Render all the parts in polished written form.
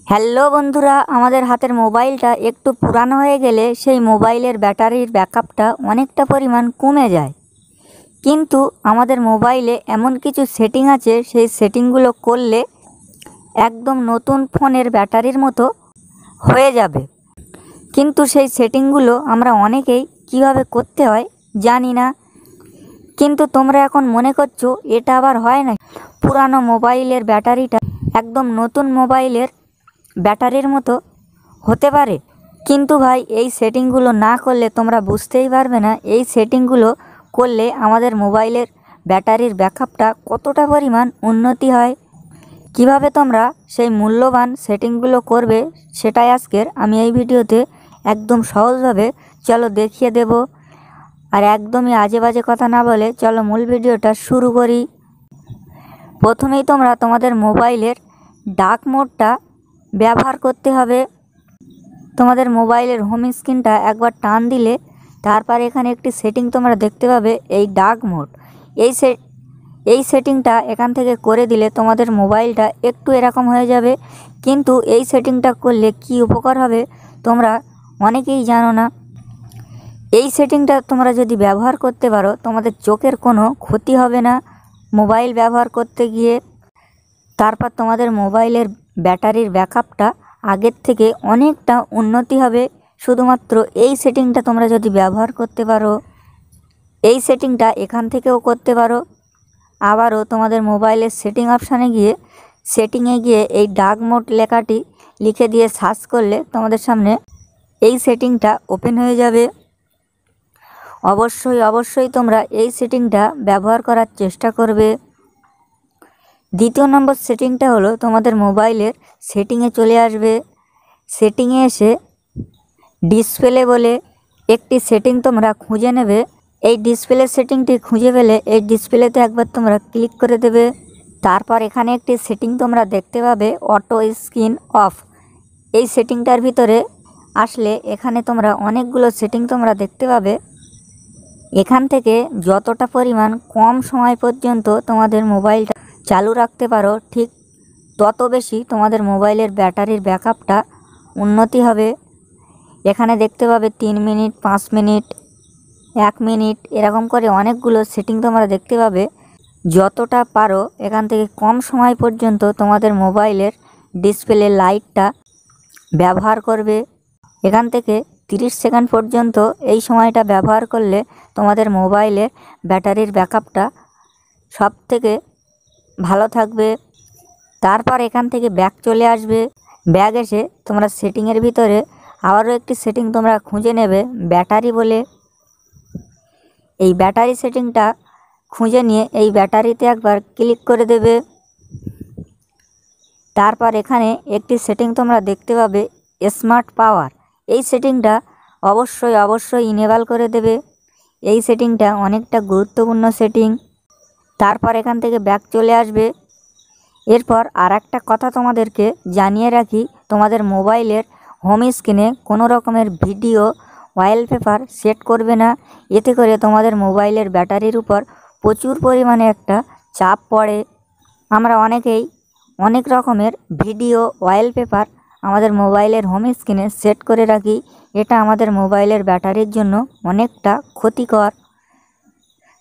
Hello বন্ধুরা, আমাদের হাতের মোবাইলটা একটু পুরানো হয়ে গেলে সেই মোবাইলের ব্যাটারির ব্যাকআপটা অনেকটা পরিমাণ কমে যায়। কিন্তু আমাদের মোবাইলে এমন কিছু সেটিং আছে, সেই সেটিংগুলো করলে একদম নতুন ফোনের ব্যাটারির মতো হয়ে যাবে। কিন্তু সেই সেটিংগুলো আমরা অনেকেই কিভাবে করতে হয় জানি না। কিন্তু তোমরা এখন মনে করছো এটা আবার হয় না, পুরানো মোবাইলের ব্যাটারিটা একদম নতুন মোবাইলের ব্যাটারির মতো হতে পারে। কিন্তু ভাই, এই সেটিংগুলো না করলে তোমরা বুঝতেই পারবে না এই সেটিংগুলো করলে আমাদের মোবাইলের ব্যাটারির ব্যাকআপটা কতটা পরিমাণ উন্নতি হয়। কিভাবে তোমরা সেই মূল্যবান সেটিংগুলো করবে সেটাই আজকের আমি এই ভিডিওতে একদম সহজভাবে চলো দেখিয়ে দেব। আর একদমই আজে বাজে কথা না বলে চলো মূল ভিডিওটা শুরু করি। প্রথমেই তোমরা তোমাদের মোবাইলের ডার্ক মোডটা ব্যবহার করতে হবে। তোমাদের মোবাইলের হোম স্ক্রিনটা একবার টান দিলে তারপর এখানে একটি সেটিং তোমরা দেখতে পাবে, এই ডার্ক মোড। এই সেটিংটা এখান থেকে করে দিলে তোমাদের মোবাইলটা একটু এরকম হয়ে যাবে। কিন্তু এই সেটিংটা করলে কি উপকার হবে তোমরা অনেকেই জানো না। এই সেটিংটা তোমরা যদি ব্যবহার করতে পারো তোমাদের চোখের কোনো ক্ষতি হবে না মোবাইল ব্যবহার করতে গিয়ে। তারপর তোমাদের মোবাইলের ব্যাটারির ব্যাকআপটা আগের থেকে অনেকটা উন্নতি হবে শুধুমাত্র এই সেটিংটা তোমরা যদি ব্যবহার করতে পারো। এই সেটিংটা এখান থেকেও করতে পারো। আবারও তোমাদের মোবাইলের সেটিং অপশানে গিয়ে এই ডার্ক মোড লেখাটি লিখে দিয়ে সার্চ করলে তোমাদের সামনে এই সেটিংটা ওপেন হয়ে যাবে। অবশ্যই তোমরা এই সেটিংটা ব্যবহার করার চেষ্টা করবে। দ্বিতীয় নম্বর সেটিংটা হলো তোমাদের মোবাইলের সেটিংয়ে চলে আসবে। সেটিংয়ে এসে ডিসপ্লে বলে একটি সেটিং তোমরা খুঁজে নেবে। এই ডিসপ্লে সেটিংটি খুঁজে পেলে এই ডিসপ্লেতে একবার তোমরা ক্লিক করে দেবে। তারপর এখানে একটি সেটিং তোমরা দেখতে পাবে, অটো স্ক্রিন অফ। এই সেটিংটার ভিতরে আসলে এখানে তোমরা অনেকগুলো সেটিং তোমরা দেখতে পাবে। এখান থেকে যতটা পরিমাণ কম সময় পর্যন্ত তোমাদের মোবাইলটা চালু রাখতে পারো ঠিক তত বেশি তোমাদের মোবাইলের ব্যাটারির ব্যাকআপটা উন্নতি হবে। এখানে দেখতে পাবে 3 মিনিট, 5 মিনিট, 1 মিনিট, এরকম করে অনেকগুলো সেটিং তোমরা দেখতে পাবে। যতটা পারো এখান থেকে কম সময় পর্যন্ত তোমাদের মোবাইলের ডিসপ্লে লাইটটা ব্যবহার করবে। এখান থেকে 30 সেকেন্ড পর্যন্ত এই সময়টা ব্যবহার করলে তোমাদের মোবাইলের ব্যাটারির ব্যাকআপটা সব থেকে ভালো থাকবে। তারপর এখান থেকে ব্যাক চলে আসবে। ব্যাক এসে তোমরা সেটিংয়ের ভিতরে আবারও একটি সেটিং তোমরা খুঁজে নেবে, ব্যাটারি বলে। এই ব্যাটারি সেটিংটা খুঁজে নিয়ে এই ব্যাটারিতে একবার ক্লিক করে দেবে। তারপর এখানে একটি সেটিং তোমরা দেখতে পাবে, স্মার্ট পাওয়ার। এই সেটিংটা অবশ্যই ইনেবল করে দেবে। এই সেটিংটা অনেকটা গুরুত্বপূর্ণ সেটিং। তারপর এখান থেকে ব্যাক চলে আসবে। এরপর আর একটা কথা তোমাদেরকে জানিয়ে রাখি, তোমাদের মোবাইলের হোম স্ক্রিনে কোনো রকমের ভিডিও ওয়ালপেপার সেট করবে না। এতে করে তোমাদের মোবাইলের ব্যাটারির উপর প্রচুর পরিমাণে একটা চাপ পড়ে। আমরা অনেকেই অনেক রকমের ভিডিও ওয়ালপেপার আমাদের মোবাইলের হোম স্ক্রিনে সেট করে রাখি। এটা আমাদের মোবাইলের ব্যাটারির জন্য অনেকটা ক্ষতিকর।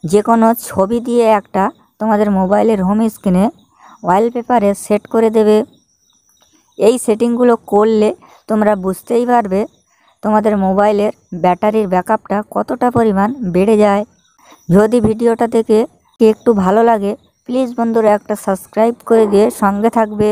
যে কোনো ছবি দিয়ে একটা তোমাদের মোবাইলের হোম স্ক্রিনে ওয়ালপেপারে সেট করে দেবে। এই সেটিংগুলো করলে তোমরা বুঝতেই পারবে তোমাদের মোবাইলের ব্যাটারির ব্যাকআপটা কতটা পরিমাণ বেড়ে যায়। যদি ভিডিওটা দেখে একটু ভালো লাগে প্লিজ বন্ধুরা একটা সাবস্ক্রাইব করে দিয়ে সঙ্গে থাকবে।